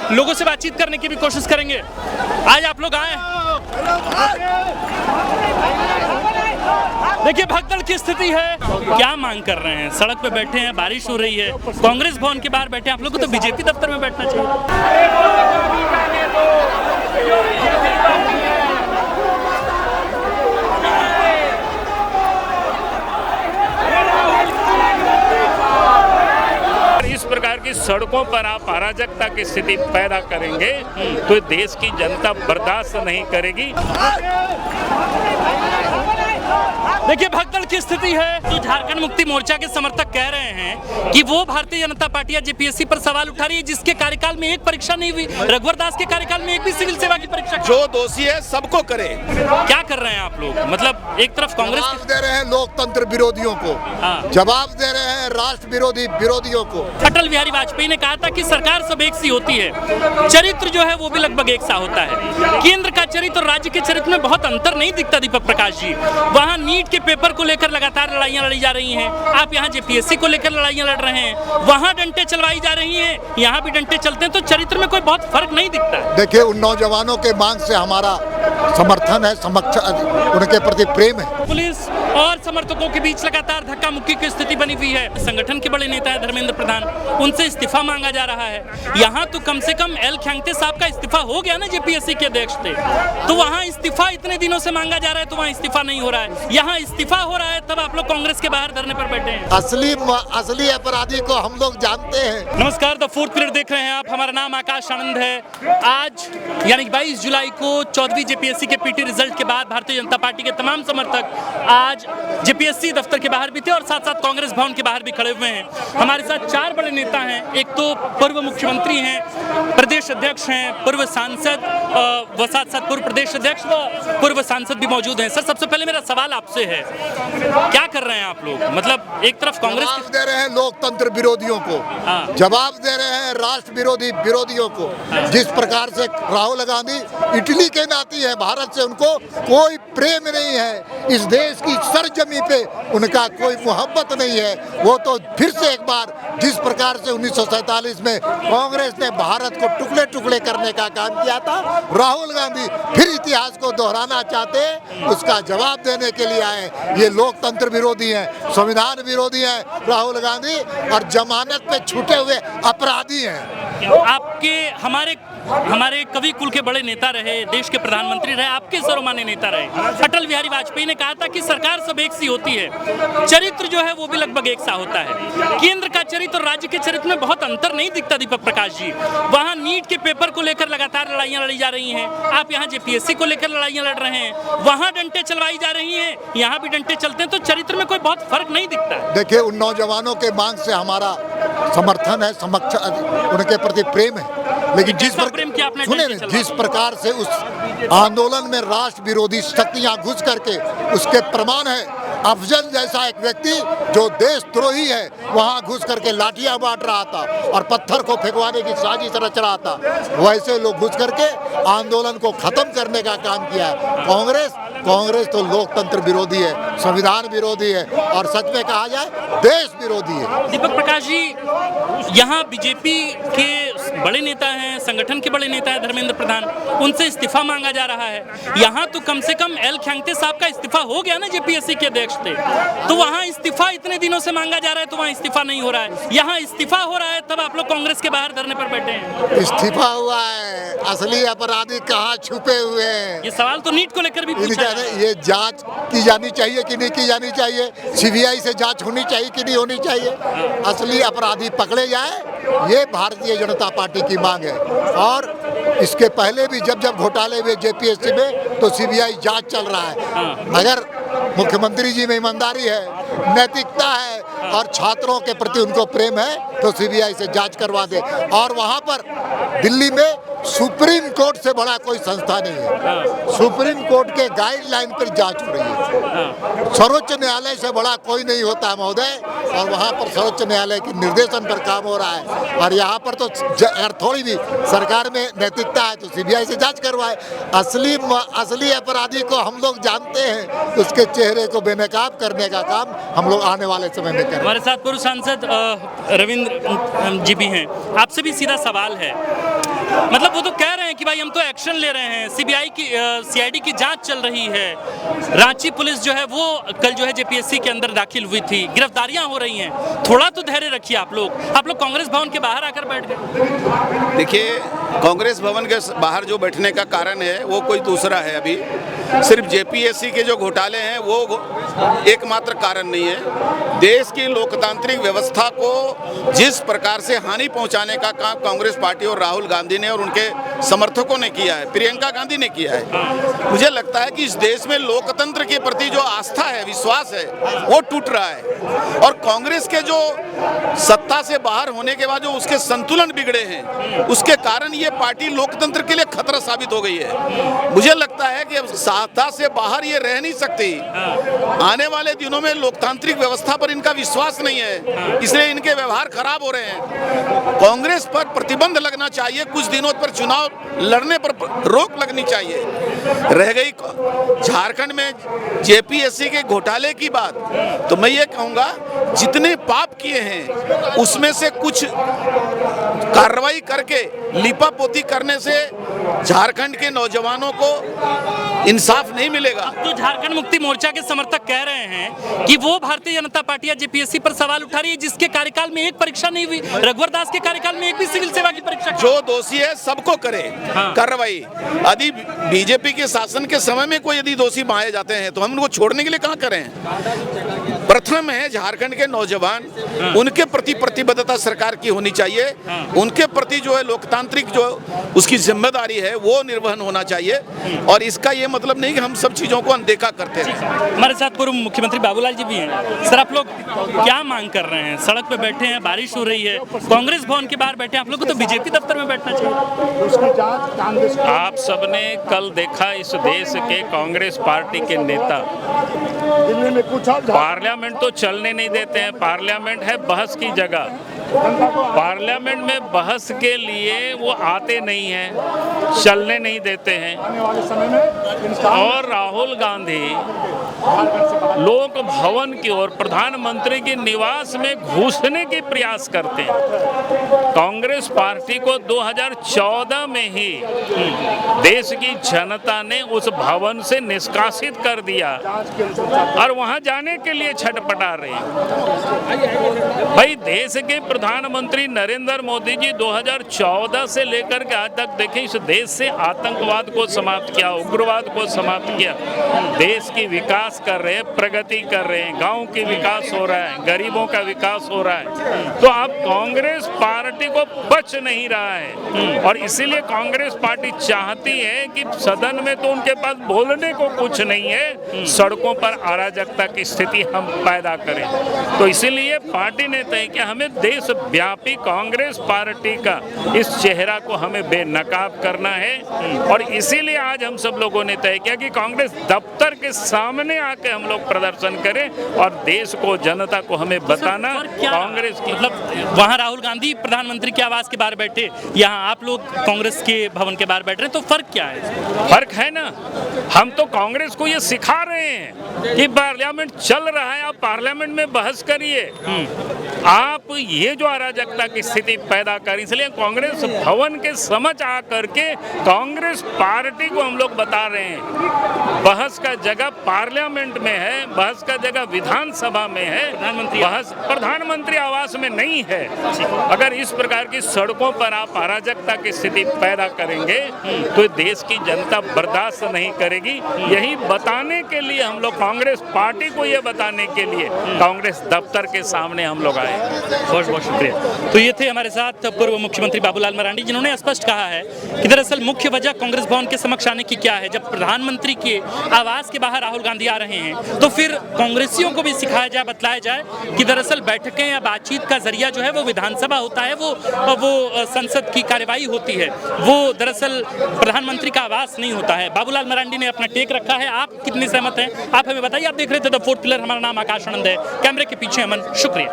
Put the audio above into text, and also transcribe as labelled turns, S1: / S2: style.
S1: लोगों से बातचीत करने की भी कोशिश करेंगे। आज आप लोग आए, देखिए भगदड़ की स्थिति है। क्या मांग कर रहे हैं? सड़क पे बैठे हैं, बारिश हो रही है, कांग्रेस भवन के बाहर बैठे हैं। आप लोग को तो बीजेपी दफ्तर में बैठना चाहिए।
S2: इस प्रकार की सड़कों पर आप अराजकता की स्थिति पैदा करेंगे तो देश की जनता बर्दाश्त नहीं करेगी।
S1: देखिए भगदड़ की स्थिति है। तो झारखंड मुक्ति मोर्चा के समर्थक कह रहे हैं कि वो भारतीय जनता पार्टी या जेपीएससी पर सवाल उठा रही है, जिसके कार्यकाल में एक परीक्षा नहीं हुई। रघुवर दास के कार्यकाल में एक भी सिविल सेवा की परीक्षा।
S3: जो दोषी है सबको करे।
S1: क्या कर रहे हैं आप लोग? मतलब एक तरफ कांग्रेस
S3: जवाब दे रहे हैं लोकतंत्र विरोधियों को, जवाब दे रहे हैं राष्ट्र विरोधी विरोधियों को।
S1: अटल बिहारी वाजपेयी ने कहा था कि सरकार सब एक सी होती है, चरित्र जो है वो भी लगभग एक सा होता है। केंद्र का चरित्र और राज्य के चरित्र में बहुत अंतर नहीं दिखता। दीपक प्रकाश जी, वहाँ नीट के पेपर को लेकर लगातार लड़ाइयां लड़ी जा रही हैं। आप यहाँ जेपीएससी को लेकर लड़ाइयां लड़ रहे हैं, वहाँ डंडे चलवाई जा रही हैं, यहाँ भी डंडे चलते हैं। तो चरित्र में कोई बहुत फर्क नहीं दिखता।
S3: देखिए उन नौजवानों के मांग से हमारा समर्थन है, उनके प्रति प्रेम है।
S1: पुलिस और समर्थकों के बीच लगातार धक्का मुक्की की स्थिति बनी हुई है। संगठन के बड़े नेता है धर्मेंद्र प्रधान, उनसे इस्तीफा मांगा जा रहा है। यहाँ तो कम से कम एल ख्यांगते साहब का इस्तीफा हो गया ना, जेपीएससी के अध्यक्ष थे। तो वहाँ इस्तीफा इतने दिनों से मांगा जा रहा है, तो वहाँ इस्तीफा नहीं हो रहा है। यहाँ इस्तीफा हो रहा है, तब आप लोग कांग्रेस के बाहर धरने पर बैठे हैं।
S3: असली अपराधी को हम लोग जानते हैं।
S1: नमस्कार, द फोर्थ पीरियड देख रहे हैं आप। हमारा नाम आकाश आनंद है। आज यानी 22 जुलाई को 14वीं जेपीएससी के पीटी रिजल्ट के बाद भारतीय जनता पार्टी के तमाम समर्थक आज जेपीएससी दफ्तर के बाहर भी थे और साथ साथ कांग्रेस भवन के बाहर भी खड़े हुए हैं। हमारे साथ 4 बड़े नेता हैं। एक तो पूर्व मुख्यमंत्री हैं, प्रदेश अध्यक्ष हैं, पूर्व सांसद व साथ साथ पूर्व प्रदेश अध्यक्ष व पूर्व सांसद भी मौजूद हैं। सर, सबसे पहले मेरा सवाल आपसे है, क्या कर रहे हैं आप लोग? मतलब एक तरफ कांग्रेस
S3: जवाब दे रहे हैं लोकतंत्र विरोधियों को, जवाब दे रहे हैं राष्ट्र विरोधी विरोधियों को। जिस प्रकार से राहुल गांधी इटली के नाती है, भारत से उनको कोई प्रेम नहीं है, इस देश की सरजमी पे उनका कोई मोहब्बत नहीं है। वो तो फिर से एक बार जिस प्रकार से 1947 में कांग्रेस ने भारत को टुकड़े टुकड़े करने का काम किया था, राहुल गांधी फिर इतिहास को दोहराना चाहते हैं, उसका जवाब देने के लिए आए। ये लोकतंत्र विरोधी हैं, संविधान विरोधी हैं राहुल गांधी, और जमानत पे छूटे हुए अपराधी हैं।
S1: आपके हमारे कवि कुल के बड़े नेता रहे, देश के प्रधानमंत्री रहे, आपके सर्वमान्य नेता रहे। अटल बिहारी वाजपेयी ने कहा था कि सरकार सब एक सी होती है, चरित्र जो है वो भी लगभग एक सा होता है। केंद्र का चरित्र और राज्य के चरित्र में बहुत अंतर नहीं दिखता। दीपक प्रकाश जी, वहाँ नीट के पेपर को लेकर लगातार लड़ाइयां लड़ी जा रही हैं। आप यहाँ जेपीएससी को लेकर लड़ाइयां लड़ रहे हैं, वहाँ डंडे चलवाई जा रही हैं, यहाँ भी डंडे चलते हैं। तो चरित्र में कोई बहुत फर्क नहीं दिखता।
S3: देखिए उन नौजवानों के मांग से हमारा समर्थन है, उनके प्रति प्रेम है। लेकिन जिस प्रकार से उस आंदोलन में राष्ट्र विरोधी शक्तियां घुस करके, उसके प्रमाण है अफजल जैसा एक व्यक्ति जो देशद्रोही है, वहां घुस करके लाठियां बांट रहा था और पत्थर को फेंकवाने की साजिश रच रहा था। वैसे लोग घुस करके आंदोलन को खत्म करने का काम किया है। कांग्रेस तो लोकतंत्र विरोधी है, संविधान विरोधी है, और सच में कहा जाए देश विरोधी है।
S1: दीपक प्रकाश जी, यहाँ बीजेपी के बड़े नेता हैं, संगठन के बड़े नेता हैं धर्मेंद्र प्रधान, उनसे इस्तीफा मांगा जा रहा है। यहाँ तो कम से कम एल ख्यांगते साहब का इस्तीफा हो गया ना, जेपीएससी के अध्यक्ष थे। तो वहाँ इस्तीफा इतने दिनों से मांगा जा रहा है, तो वहाँ इस्तीफा नहीं हो रहा है। यहाँ इस्तीफा हो रहा है, तब आप लोग कांग्रेस के बाहर धरने पर बैठे हैं।
S3: इस्तीफा हुआ है, असली अपराधी कहाँ छुपे हुए हैं?
S1: ये सवाल तो नीट को लेकर भी पूछा।
S3: ये जांच की जानी चाहिए कि नहीं की जानी चाहिए? सीबीआई से जांच होनी चाहिए कि नहीं होनी चाहिए? असली अपराधी पकड़े जाए, ये भारतीय जनता पार्टी की मांग है। और इसके पहले भी जब घोटाले हुए जेपीएससी में, तो सीबीआई जांच चल रहा है। अगर मुख्यमंत्री जी में ईमानदारी है, नैतिकता है और छात्रों के प्रति उनको प्रेम है, तो सीबीआई से जांच करवा दे। और वहाँ पर दिल्ली में सुप्रीम कोर्ट से बड़ा कोई संस्था नहीं है। सुप्रीम कोर्ट के गाइडलाइन पर जांच हो रही है। सर्वोच्च न्यायालय से बड़ा कोई नहीं होता है महोदय, और वहाँ पर सर्वोच्च न्यायालय के निर्देशन पर काम हो रहा है। और यहाँ पर तो अगर थोड़ी भी सरकार में नैतिकता है तो सीबीआई से जांच करवाए। असली अपराधी को हम लोग जानते हैं, उसके चेहरे को बेनकाब करने का काम हम लोग आने वाले समय में करेंगे।
S1: हमारे साथ पूर्व सांसद रविंद्र जी भी हैं, आपसे भी सीधा सवाल है। मतलब वो तो कह रहे हैं कि भाई हम तो एक्शन ले रहे हैं, सीआईडी की जांच चल रही है। रांची पुलिस जो है वो कल जो है जेपीएससी के अंदर दाखिल हुई थी, गिरफ्तारियां हो रही हैं। थोड़ा तो धैर्य रखिए आप लोग कांग्रेस भवन के बाहर आकर बैठ गए।
S4: देखिए, कांग्रेस भवन के बाहर जो बैठने का कारण है वो कोई दूसरा है। अभी सिर्फ जेपीएससी के जो घोटाले हैं वो एकमात्र कारण नहीं है। देश की लोकतांत्रिक व्यवस्था को जिस प्रकार से हानि पहुंचाने का काम कांग्रेस पार्टी और राहुल गांधी ने और उनके समर्थकों ने किया है, प्रियंका गांधी ने किया है, मुझे लगता है कि इस देश में लोकतंत्र के प्रति जो आस्था है, विश्वास है, वो टूट रहा है। और कांग्रेस के जो सत्ता से बाहर होने के बाद जो उसके संतुलन बिगड़े हैं, उसके कारण ये पार्टी लोकतंत्र के लिए खतरा साबित हो गई है। मुझे लगता है कि अब सत्ता से बाहर ये रह नहीं सकती। आने वाले दिनों में लोकतांत्रिक व्यवस्था पर इनका विश्वास नहीं है, इसलिए इनके व्यवहार खराब हो रहे हैं। कांग्रेस पर प्रतिबंध लगना चाहिए, कुछ दिनों पर चुनाव लड़ने पर रोक लगनी चाहिए। रह गई झारखंड में जेपीएससी के घोटाले की बात, तो मैं ये कहूंगा जितने पाप किए हैं उसमें से कुछ कार्रवाई करके लीपापोती करने से झारखंड के नौजवानों को इंसाफ नहीं मिलेगा।
S1: तो झारखंड मुक्ति मोर्चा के समर्थक कह रहे हैं कि वो भारतीय जनता पार्टी जेपीएससी पर सवाल उठा रही है जिसके कार्यकाल में एक परीक्षा नहीं हुई। रघुवर दास के कार्यकाल में एक भी सिविल सेवा की परीक्षा।
S4: जो दोषी है सबको करे कार्रवाई। यदि बीजेपी के शासन के समय में कोई यदि दोषी पाए जाते हैं तो हम उनको छोड़ने के लिए कहाँ करें। प्रथम है झारखंड के नौजवान, उनके प्रति प्रतिबद्धता सरकार की होनी चाहिए। उनके प्रति जो है लोकतांत्रिक जो उसकी जिम्मेदारी है वो निर्वहन होना चाहिए, और इसका ये मतलब नहीं कि हम सब चीजों को अनदेखा करते हैं।
S1: हमारे साथ पूर्व मुख्यमंत्री बाबूलाल जी भी हैं। सर, आप लोग क्या मांग कर रहे हैं? सड़क पे बैठे हैं, बारिश हो रही है, कांग्रेस भवन के बाहर बैठे हैं, आप लोग को तो बीजेपी दफ्तर में बैठना चाहिए।
S2: आप सबने कल देखा इस देश के कांग्रेस पार्टी के नेता पार्लियामेंट तो चलने नहीं देते हैं। पार्लियामेंट है बहस की जगह। पार्लियामेंट में बहस के लिए वो आते नहीं हैं, चलने नहीं देते हैं। और राहुल गांधी लोक भवन की ओर प्रधानमंत्री के निवास में घुसने की प्रयास करते हैं। कांग्रेस पार्टी को 2014 में ही देश की जनता ने उस भवन से निष्कासित कर दिया और वहां जाने के लिए छटपटा रहे हैं। भाई, देश के प्रधानमंत्री नरेंद्र मोदी जी 2014 से लेकर के आज तक देखें, इस देश से आतंकवाद को समाप्त किया, उग्रवाद को समाप्त किया, देश की विकास कर रहे हैं, प्रगति कर रहे हैं, गांव की विकास हो रहा है, गरीबों का विकास हो रहा है। तो अब कांग्रेस पार्टी को बच नहीं रहा है, और इसीलिए कांग्रेस पार्टी चाहती है कि सदन में तो उनके पास बोलने को कुछ नहीं है, सड़कों पर अराजकता की स्थिति हम पैदा करें। तो इसीलिए पार्टी ने तय किया हमें देशव्यापी कांग्रेस पार्टी का इस चेहरा को हमें बेनकाब करना है, और इसीलिए आज हम सब लोगों ने तय किया कि कांग्रेस दफ्तर के सामने आके हम लोग प्रदर्शन करें और देश को, जनता को हमें बताना कांग्रेस की।
S1: मतलब वहाँ राहुल गांधी प्रधानमंत्री के आवास के बाहर बैठे, यहाँ आप लोग कांग्रेस के भवन के बाहर बैठ रहे हैं, तो फर्क क्या है?
S2: फर्क है ना, हम तो कांग्रेस को ये सिखा रहे हैं कि पार्लियामेंट चल रहा है, आप पार्लियामेंट में बहस करिए, आप ये जो अराजकता की स्थिति पैदा करें। इसलिए कांग्रेस भवन के समझ आ करके कांग्रेस पार्टी को हम लोग बता रहे हैं बहस का जगह पार्लियामेंट में है, बहस का जगह विधानसभा में है, बहस प्रधानमंत्री आवास में नहीं है। अगर इस प्रकार की सड़कों पर आप अराजकता की स्थिति पैदा करेंगे तो देश की जनता बर्दाश्त नहीं करेगी। यही बताने के लिए हम लोग, कांग्रेस पार्टी को ये बताने के लिए कांग्रेस दफ्तर के सामने हम लोग आए।
S1: बहुत बहुत शुक्रिया। तो ये थे हमारे साथ पूर्व मुख्यमंत्री बाबूलाल मरांडी, जिन्होंने स्पष्ट कहा है कि दरअसल मुख्य वजह कांग्रेस भवन के समक्ष आने की क्या है। जब प्रधानमंत्री के आवास के बाहर राहुल गांधी आ रहे हैं तो फिर कांग्रेसियों को भी सिखाया जाए, बतलाया जाए कि दरअसल बैठकें या बातचीत का जरिया जो है वो विधानसभा होता है, वो संसद की कार्यवाही होती है, वो दरअसल प्रधानमंत्री का आवास नहीं होता है। बाबूलाल मरांडी ने अपना टेक रखा है। आप कितने सहमत हैं, आप हमें बताइए। आप देख रहे थे द फोर्थ पिलर, हमारा नाम आकाश आनंद है, कैमरे के पीछे अमन, शुक्रिया।